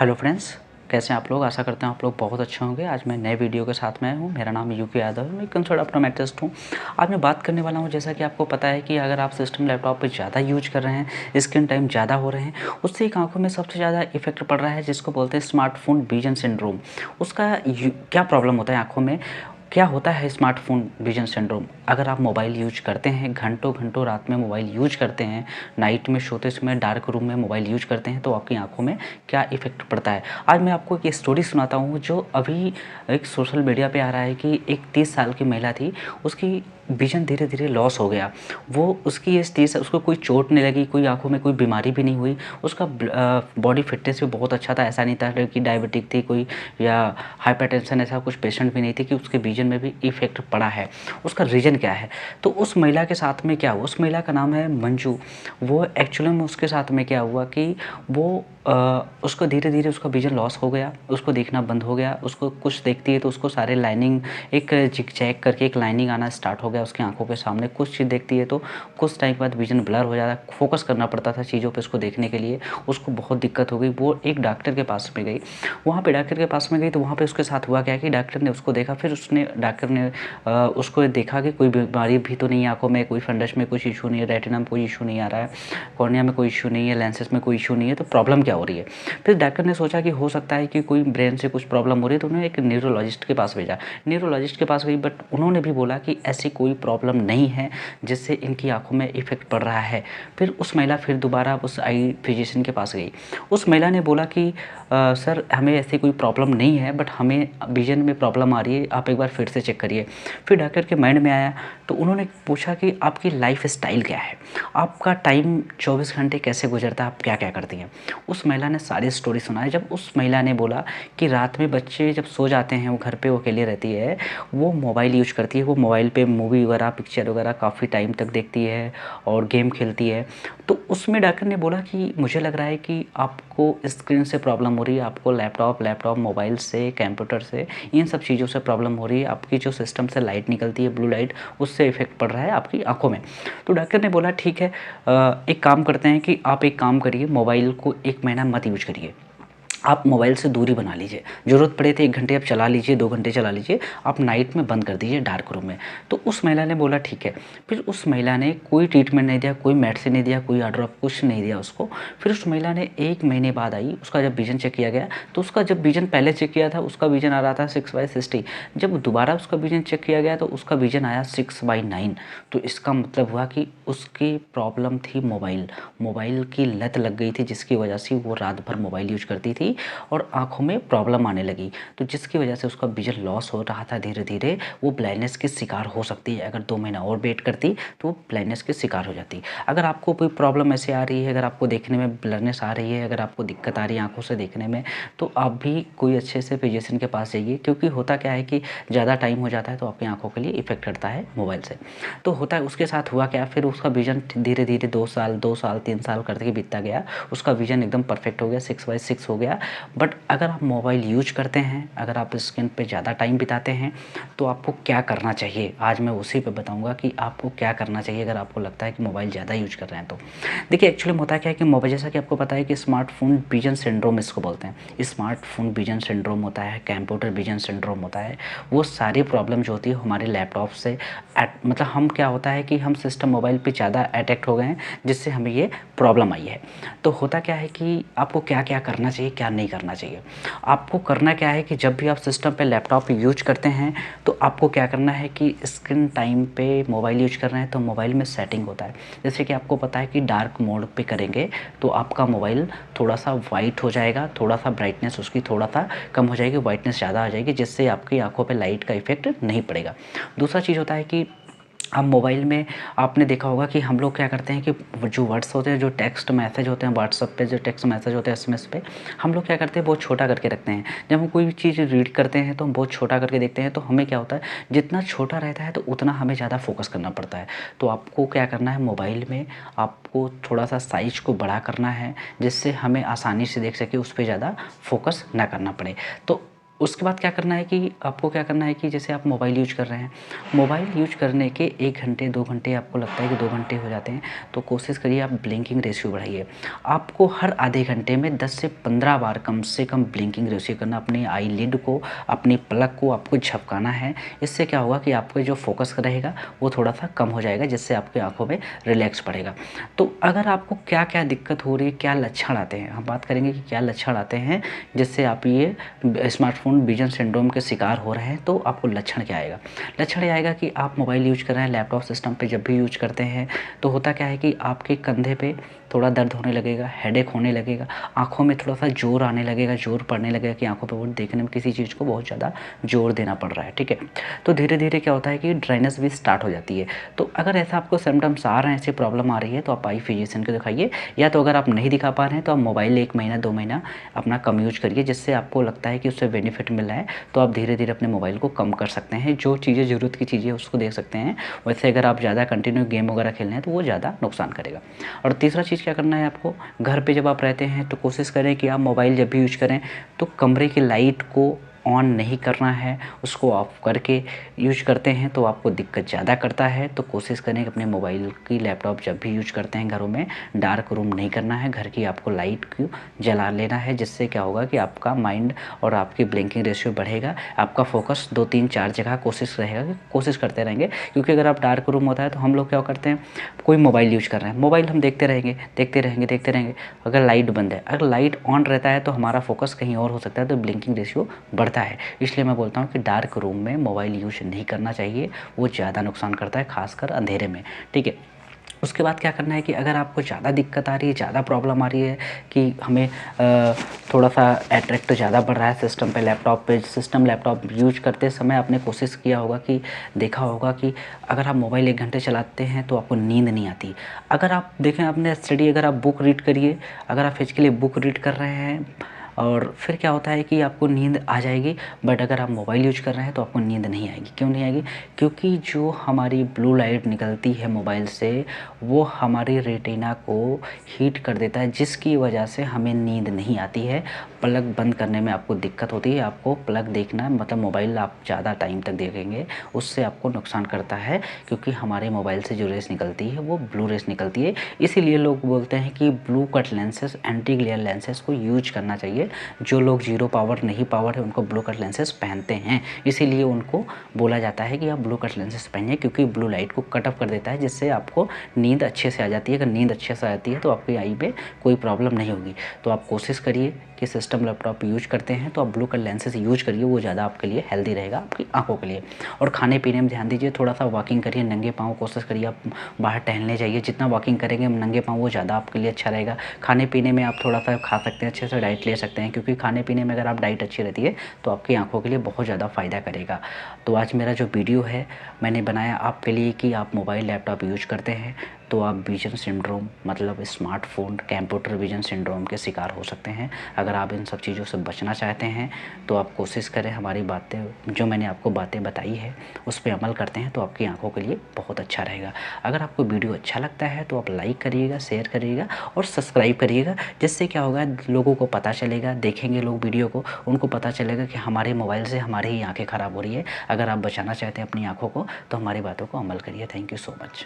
Hello friends, कैसे हैं आप लोग। आशा करते हैं आप लोग बहुत अच्छे होंगे। आज मैं नए वीडियो के साथ में आया हूँ। मेरा नाम यूके यादव है, मैं कंसल्ट ऑप्टोमेट्रिस्ट हूँ। आज मैं बात करने वाला हूँ, जैसा कि आपको पता है कि अगर आप सिस्टम लैपटॉप पे ज़्यादा यूज कर रहे हैं, स्क्रीन टाइम ज़्यादा हो रहे हैं, उससे एक आंखों में सबसे ज़्यादा इफेक्ट पड़ रहा है, जिसको बोलते हैं स्मार्टफोन विजन सिंड्रोम। उसका क्या प्रॉब्लम होता है आँखों में, क्या होता है स्मार्टफोन विजन सिंड्रोम। अगर आप मोबाइल यूज करते हैं, घंटों घंटों रात में मोबाइल यूज करते हैं, नाइट में सोते समय डार्क रूम में मोबाइल यूज करते हैं, तो आपकी आंखों में क्या इफेक्ट पड़ता है। आज मैं आपको एक स्टोरी सुनाता हूँ जो अभी एक सोशल मीडिया पे आ रहा है कि एक 30 साल की महिला थी, उसकी विजन धीरे धीरे लॉस हो गया। वो उसकी एज 30, उसको कोई चोट नहीं लगी, कोई आंखों में कोई बीमारी भी नहीं हुई, उसका बॉडी फिटनेस भी बहुत अच्छा था। ऐसा नहीं था कि डायबिटिक थी कोई या हाइपरटेंशन, ऐसा कुछ पेशेंट भी नहीं थी कि उसके विजन में भी इफेक्ट पड़ा है। उसका रीज़न क्या है, तो उस महिला के साथ में क्या हुआ। उस महिला का नाम है मंजू। वो एक्चुअली में उसके साथ में क्या हुआ कि वो उसको धीरे धीरे उसका विजन लॉस हो गया, उसको देखना बंद हो गया। उसको कुछ देखती है तो उसको सारे लाइनिंग एक जिग-जैग करके एक लाइनिंग आना स्टार्ट हो गया उसकी आंखों के सामने। कुछ चीज़ देखती है तो कुछ टाइम के बाद विजन ब्लर हो जाता है, फोकस करना पड़ता था चीज़ों पे उसको देखने के लिए। उसको बहुत दिक्कत हो गई। वो एक डॉक्टर के पास में गई। वहाँ पे डॉक्टर के पास में गई तो वहाँ पे उसके साथ हुआ क्या कि डॉक्टर ने उसको देखा। फिर डॉक्टर ने उसको देखा कि कोई बीमारी भी तो नहीं है आंखों में, कोई फंडस में कुछ इशू नहीं है, रेटिना में कोई इशू नहीं आ रहा है, कॉर्निया में कोई इशू नहीं है, लेंसेज में कोई इशू नहीं है, तो प्रॉब्लम क्या हो रही है। फिर डॉक्टर ने सोचा कि हो सकता है कि कोई ब्रेन से कुछ प्रॉब्लम हो रही है, तो उन्होंने एक न्यूरोलॉजिस्ट के पास भेजा। न्यूरोलॉजिस्ट के पास गई, बट उन्होंने भी बोला कि ऐसी कोई प्रॉब्लम नहीं है जिससे इनकी आंखों में इफेक्ट पड़ रहा है। फिर उस महिला फिर दोबारा उस आई फिजिशियन के पास गई। उस महिला ने बोला कि सर हमें ऐसी कोई प्रॉब्लम नहीं है, बट हमें विजन में प्रॉब्लम आ रही है, आप एक बार फिर से चेक करिए। फिर डॉक्टर के माइंड में आया तो उन्होंने पूछा कि आपकी लाइफ स्टाइल क्या है, आपका टाइम 24 घंटे कैसे गुजरता है, आप क्या क्या करती हैं। उस महिला ने सारी स्टोरी सुनाई। जब उस महिला ने बोला कि रात में बच्चे जब सो जाते हैं, वो घर पे वो अकेले रहती है, वो मोबाइल यूज करती है, वो मोबाइल पे मूवी वगैरह पिक्चर वगैरह काफ़ी टाइम तक देखती है और गेम खेलती है। तो उसमें डॉक्टर ने बोला कि मुझे लग रहा है कि आपको स्क्रीन से प्रॉब्लम हो रही है, आपको लैपटॉप मोबाइल से, कंप्यूटर से, इन सब चीज़ों से प्रॉब्लम हो रही है। आपकी जो सिस्टम से लाइट निकलती है, ब्लू लाइट, उससे इफेक्ट पड़ रहा है आपकी आंखों में। तो डॉक्टर ने बोला ठीक है, एक काम करते हैं कि आप एक काम करिए, मोबाइल को 1 महीना मत यूज करिए, आप मोबाइल से दूरी बना लीजिए। ज़रूरत पड़े तो 1 घंटे आप चला लीजिए, 2 घंटे चला लीजिए, आप नाइट में बंद कर दीजिए डार्क रूम में। तो उस महिला ने बोला ठीक है। फिर उस महिला ने कोई ट्रीटमेंट नहीं दिया, कोई मेडिसिन नहीं दिया, कोई आई ड्रॉप कुछ नहीं दिया उसको। फिर उस महिला ने 1 महीने बाद आई, उसका जब विजन चेक किया गया तो उसका जब विजन पहले चेक किया था उसका विजन आ रहा था 6/60। जब दोबारा उसका विजन चेक किया गया तो उसका विजन आया 6/9। तो इसका मतलब हुआ कि उसकी प्रॉब्लम थी मोबाइल, मोबाइल की लत लग गई थी, जिसकी वजह से वो रात भर मोबाइल यूज करती थी और आँखों में प्रॉब्लम आने लगी। तो जिसकी वजह से उसका विजन लॉस हो रहा था धीरे धीरे। वो ब्लाइंडनेस के शिकार हो सकती है, अगर 2 महीना और वेट करती तो वो ब्लाइंडनेस के शिकार हो जाती। अगर आपको कोई प्रॉब्लम ऐसे आ रही है, अगर आपको देखने में ब्लरनेस आ रही है, अगर आपको दिक्कत आ रही है आँखों से देखने में, तो आप भी कोई अच्छे से फिजिशियन के पास जाइए। क्योंकि होता क्या है कि ज़्यादा टाइम हो जाता है तो आपकी आँखों के लिए इफेक्ट करता है मोबाइल से। तो होता है, उसके साथ हुआ क्या, फिर उसका विजन धीरे धीरे 2 साल 3 साल करके बीतता गया। उसका विजन एकदम परफेक्ट हो गया, 6/6 हो गया। बट अगर आप मोबाइल यूज करते हैं, अगर आप स्क्रीन पे ज़्यादा टाइम बिताते हैं, तो आपको क्या करना चाहिए। आज मैं उसी पे बताऊंगा कि आपको क्या करना चाहिए अगर आपको लगता है कि मोबाइल ज़्यादा यूज कर रहे हैं तो। देखिए एक्चुअली में होता क्या है कि मोबाइल, जैसा कि आपको पता है कि स्मार्टफोन विजन सिंड्रोम इसको बोलते हैं। स्मार्टफोन विजन सिंड्रोम होता है, कंप्यूटर विजन सिंड्रोम होता है। वो सारी प्रॉब्लम जो होती है हमारे लैपटॉप से मतलब हम क्या होता है कि हम सिस्टम मोबाइल पे ज़्यादा अट्रैक्ट हो गए हैं, जिससे हमें ये प्रॉब्लम आई है। तो होता क्या है कि आपको क्या क्या करना चाहिए, क्या नहीं करना चाहिए। आपको करना क्या है कि जब भी आप सिस्टम पे लैपटॉप यूज करते हैं तो आपको क्या करना है कि स्क्रीन टाइम पे मोबाइल यूज कर रहे हैं तो मोबाइल में सेटिंग होता है। जैसे कि आपको पता है कि डार्क मोड पे करेंगे तो आपका मोबाइल थोड़ा सा वाइट हो जाएगा, थोड़ा सा ब्राइटनेस उसकी थोड़ा सा कम हो जाएगी, वाइटनेस ज़्यादा आ जाएगी, जिससे आपकी आंखों पे लाइट का इफेक्ट नहीं पड़ेगा। दूसरा चीज़ होता है कि अब मोबाइल में आपने देखा होगा कि हम लोग क्या करते हैं कि जो वर्ड्स होते हैं, जो टेक्स्ट मैसेज होते हैं व्हाट्सएप पे, जो टेक्स्ट मैसेज होते हैं एसएमएस पे, हम लोग क्या करते हैं बहुत छोटा करके रखते हैं। जब हम कोई भी चीज़ रीड करते हैं तो हम बहुत छोटा करके देखते हैं, तो हमें क्या होता है जितना छोटा रहता है तो उतना हमें ज़्यादा फोकस करना पड़ता है। तो आपको क्या करना है, मोबाइल में आपको थोड़ा सा साइज़ को बड़ा करना है, जिससे हमें आसानी से देख सके, उस पर ज़्यादा फोकस ना करना पड़े। तो उसके बाद क्या करना है कि आपको क्या करना है कि जैसे आप मोबाइल यूज कर रहे हैं, मोबाइल यूज करने के 1 घंटे 2 घंटे आपको लगता है कि 2 घंटे हो जाते हैं, तो कोशिश करिए आप ब्लिंकिंग रेशियो बढ़ाइए। आपको हर आधे घंटे में 10 से 15 बार कम से कम ब्लिंकिंग रेशियो करना, अपनी आईलिड को, अपनी पलक को आपको झपकाना है। इससे क्या होगा कि आपका जो फोकस रहेगा वो थोड़ा सा कम हो जाएगा, जिससे आपकी आँखों में रिलैक्स पड़ेगा। तो अगर आपको क्या-क्या दिक्कत हो रही है, क्या लक्षण आते हैं, हम बात करेंगे कि क्या लक्षण आते हैं जिससे आप ये स्मार्टफ़ोन विज़न सिंड्रोम के शिकार हो रहे हैं। तो आपको लक्षण क्या आएगा? लक्षण ये आएगा कि आप मोबाइल यूज़ कर रहे हैं, लैपटॉप सिस्टम पे जब भी यूज़ करते हैं तो होता क्या है कि आपके कंधे पे थोड़ा दर्द होने लगेगा, हेडेक होने लगेगा, आँखों में थोड़ा-सा ज़ोर आने लगेगा, ज़ोर पड़ने लगेगा कि आँखों पे वो देखने में किसी चीज़ को बहुत ज़्यादा ज़ोर देना पड़ रहा है, ठीक है? तो धीरे-धीरे क्या होता है कि ड्राइनेस भी स्टार्ट हो जाती है। तो अगर ऐसा आपको सिम्पटम्स आ रहे हैं, ऐसी प्रॉब्लम आ रही है, तो आप आई फिजिशियन को दिखाइए, या तो अगर आप नहीं दिखा पा रहे हैं तो आप मोबाइल 1 महीना 2 महीना अपना कम यूज़ करिए, जिससे आपको लगता है कि उससे बेनिफिट मिल रहा है, तो आप धीरे-धीरे अपने मोबाइल को कम कर सकते हैं। जो चीज़ें ज़रूरत की चीज़ें उसको देख सकते हैं। वैसे अगर आप ज़्यादा कंटिन्यू गेम वगैरह खेल रहे हैं तो वो ज़्यादा नुकसान करेगा। और तीसरा चीज़ क्या करना है आपको, घर पे जब आप रहते हैं तो कोशिश करें कि आप मोबाइल जब भी यूज़ करें तो कमरे की लाइट को ऑन नहीं करना है, उसको ऑफ करके यूज़ करते हैं तो आपको दिक्कत ज़्यादा करता है। तो कोशिश करें कि अपने मोबाइल की, लैपटॉप जब भी यूज़ करते हैं घरों में, डार्क रूम नहीं करना है, घर की आपको लाइट को जला लेना है, जिससे क्या होगा कि आपका माइंड और आपकी ब्लिंकिंग रेशियो बढ़ेगा, आपका फोकस 2 3 4 जगह कोशिश करते रहेंगे। क्योंकि अगर आप डार्क रूम होता है तो हम लोग क्या करते हैं, कोई मोबाइल यूज़ कर रहे हैं, मोबाइल हम देखते रहेंगे, देखते रहेंगे, देखते रहेंगे। अगर लाइट बंद है, अगर लाइट ऑन रहता है तो हमारा फोकस कहीं और हो सकता है, तो ब्लिंकिंग रेशियो बढ़ता है। इसलिए मैं बोलता हूँ कि डार्क रूम में मोबाइल यूज़ नहीं करना चाहिए, वो ज़्यादा नुकसान करता है, खासकर अंधेरे में, ठीक है। उसके बाद क्या करना है कि अगर आपको ज़्यादा दिक्कत आ रही है, ज़्यादा प्रॉब्लम आ रही है कि हमें थोड़ा-सा अट्रैक्ट ज़्यादा बढ़ रहा है सिस्टम पे, लैपटॉप पे, लैपटॉप यूज़ करते समय आपने कोशिश किया होगा कि देखा होगा कि अगर आप मोबाइल 1 घंटे चलाते हैं तो आपको नींद नहीं आती। अगर आप देखें, आपने स्टडी, अगर आप बुक रीड करिए, अगर आप फिज़िकली बुक रीड कर रहे हैं और फिर क्या होता है कि आपको नींद आ जाएगी, बट अगर आप मोबाइल यूज़ कर रहे हैं तो आपको नींद नहीं आएगी। क्यों नहीं आएगी? क्योंकि जो हमारी ब्लू लाइट निकलती है मोबाइल से, वो हमारी रेटिना को हीट कर देता है, जिसकी वजह से हमें नींद नहीं आती है। प्लग बंद करने में आपको दिक्कत होती है, आपको प्लग देखना, मतलब मोबाइल आप ज़्यादा टाइम तक देखेंगे, उससे आपको नुकसान करता है, क्योंकि हमारे मोबाइल से जो रेस निकलती है वो ब्लू रेस निकलती है। इसीलिए लोग बोलते हैं कि blue cut lenses, anti glare lenses को यूज करना चाहिए। जो लोग ज़ीरो पावर, नहीं पावर है, उनको ब्लू कट लेंसेज पहनते हैं, इसीलिए उनको बोला जाता है कि आप ब्लू कट लेंसेज पहनिए, क्योंकि ब्लू लाइट को कट ऑफ कर देता है, जिससे आपको नींद अच्छे से आ जाती है। अगर नींद अच्छे से आती है तो आपकी आई में कोई प्रॉब्लम नहीं होगी। तो आप कोशिश करिए कि सिस्टम, लैपटॉप यूज करते हैं तो आप ब्लू कट लेंसेज यूज करिए, वो ज़्यादा आपके लिए हेल्दी रहेगा, आपकी आंखों के लिए। और खाने पीने में ध्यान दीजिए, थोड़ा सा वॉकिंग करिए, नंगे पाँव कोशिश करिए आप बाहर टहलने जाइए। जितना वॉकिंग करेंगे नंगे पाँव, वो ज़्यादा आपके लिए अच्छा रहेगा। खाने पीने में आप थोड़ा सा खा सकते हैं, अच्छे से डाइट ले सकते हैं, क्योंकि खाने पीने में अगर आप डाइट अच्छी रहती है तो आपकी आंखों के लिए बहुत ज़्यादा फ़ायदा करेगा। तो आज मेरा जो वीडियो है मैंने बनाया आपके लिए कि आप मोबाइल, लैपटॉप यूज करते हैं तो आप विजन सिंड्रोम, मतलब स्मार्टफोन कंप्यूटर विजन सिंड्रोम के शिकार हो सकते हैं। अगर आप इन सब चीज़ों से बचना चाहते हैं तो आप कोशिश करें, हमारी बातें, जो मैंने आपको बातें बताई है उस पर अमल करते हैं तो आपकी आंखों के लिए बहुत अच्छा रहेगा। अगर आपको वीडियो अच्छा लगता है तो आप लाइक करिएगा, शेयर करिएगा और सब्सक्राइब करिएगा, जिससे क्या होगा, लोगों को पता चलेगा, देखेंगे लोग वीडियो को, उनको पता चलेगा कि हमारे मोबाइल से हमारी ही आँखें ख़राब हो रही है। अगर आप बचाना चाहते हैं अपनी आँखों को तो हमारी बातों को अमल करिए। Thank you so much.